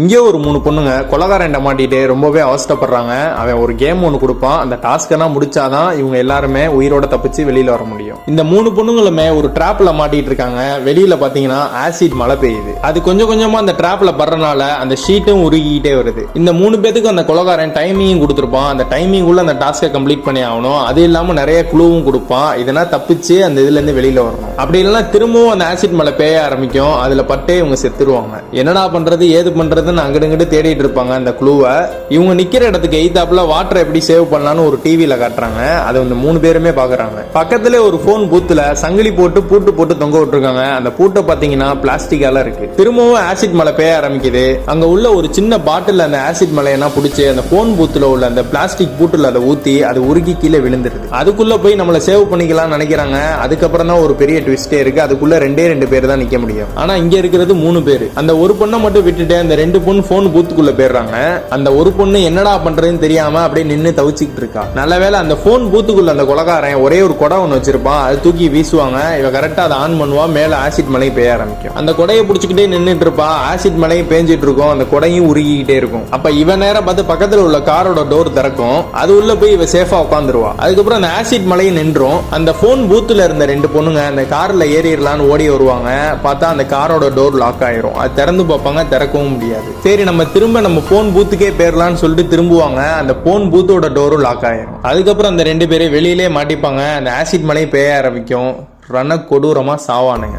இங்கே ஒரு 3 பொண்ணுங்க கொலகாரண்ட மாட்டிட்டு ரொம்பவே அவஸ்தப்படுறாங்க. அவன் ஒரு கேம் ஒன்று கொடுப்பான். அந்த டாஸ்கெல்லாம் முடிச்சாதான் இவங்க எல்லாருமே உயிரோட தப்பிச்சு வெளியில வர முடியும். இந்த 3 பொண்ணுங்களுமே ஒரு டிராப்ல மாட்டிட்டு இருக்காங்க. வெளியில பாத்தீங்கன்னா ஆசிட் மழை பெய்யுது. அது கொஞ்சம் கொஞ்சமா அந்த டிராப்ல படுறனால அந்த ஷீட்டும் உருகிட்டே வருது. இந்த 3 பேத்துக்கு அந்த கொலகாரன் டைமிங் கொடுத்துருப்பான். அந்த டைமிங் உள்ள அந்த டாஸ்கை கம்ப்ளீட் பண்ணி ஆகணும். அது இல்லாம நிறைய குழுவும் கொடுப்பான். இதெல்லாம் தப்பிச்சு அந்த இதுல இருந்து வெளியில வரணும். அப்படி இல்லைன்னா திரும்பவும் அந்த ஆசிட் மழை பெய்ய ஆரம்பிக்கும். அதுல பட்டே இவங்க செத்துருவாங்க. என்னடா பண்றது ஏது பண்றது அங்கிட்டு தேடிட்டு இருப்பாங்க அந்த க்ளூவை. இவங்க நிக்கிற இடத்துக்கு எய்தாப்புல வாட்டர் எப்படி சேவ் பண்ணலாம்னு ஒரு டிவில காட்டுறாங்க. அதை வந்து 3 பேருமே பாக்குறாங்க. பக்கத்துல ஒரு போன் பூத்துல சங்கிலி போட்டு பூட்டு போட்டு தொங்க விட்டுருக்காங்க. அந்த பூட்டை பாத்தீங்கன்னா பிளாஸ்டிக்கால இருக்கு. திரும்பவும் ஆசிட் மழை பெய்ய ஆரம்பிக்குது. அங்க உள்ள ஒரு சின்ன பாட்டில் அந்த ஆசிட் மலையெல்லாம் பிடிச்சி அந்த போன் பூத்துல உள்ள அந்த பிளாஸ்டிக் பூட்டுல அதை ஊத்தி அது உருகி கீழே விழுந்துருது. அதுக்குள்ள போய் நம்மள சேவ் பண்ணிக்கலாம் நினைக்கிறாங்க. அதுக்கப்புறம் தான் ஒரு பெரிய ட்விஸ்டே இருக்கு. அதுக்குள்ள 2 பேர் தான் நிக்க முடியும். ஆனா இங்க இருக்கிறது 3 பேர். அந்த ஒரு பொண்ணை மட்டும் விட்டுட்டு அந்த 2 பொண்ணு போன் பூத்துக்குள்ள போயிடுறாங்க. அந்த ஒரு பொண்ணு என்னடா பண்றதுன்னு தெரியாம அப்படியே நின்னு தவிச்சிட்டு இருக்கா. நல்லவேளை அந்த போன் பூத்துக்குள்ள அந்த கொலகாரன் ஒரே ஒரு குடை ஒன்று வச்சிருப்பான். அது தூக்கி வீசுவாங்க. இவ கரெக்டா அதை ஆன் பண்ணுவா. மேல ஆசிட் மழை பெய்ய ஆரம்பிக்கும். அந்த கொடையை பிடிச்சிக்கிட்டே நின்றுட்டு இருப்பா. ஆசிட் மழையும் பேஞ்சிட்டு இருக்கும். அந்த கொடையும் உருகிக்கிட்டே இருக்கும். அப்ப இவ நேரம் பார்த்து பக்கத்துல உள்ள காரோட டோர் திறக்கும். அது உள்ள போய் இவ சேஃபா உட்காந்துருவா. அதுக்கப்புறம் அந்த ஆசிட் மழையும் நின்றும். அந்த போன் பூத்துல இருந்த 2 பொண்ணுங்க அந்த கார்ல ஏறிடலான்னு ஓடி வருவாங்க. பார்த்தா அந்த காரோட டோர் லாக் ஆயிரும். அது திறந்து பார்ப்பாங்க, திறக்கவும் முடியாது. சரி நம்ம திரும்ப நம்ம போன் பூத்துக்கே பேரலான்னு சொல்லிட்டு திரும்புவாங்க. அந்த போன் பூத்தோட டோரும் லாக் ஆயிரும். அதுக்கப்புறம் அந்த 2 பேரும் வெளியிலே மாட்டிப்பாங்க. அந்த ஆசிட் மழை பெய்ய ஆரம்பிக்கும். கொடூரமா சாவானுங்க.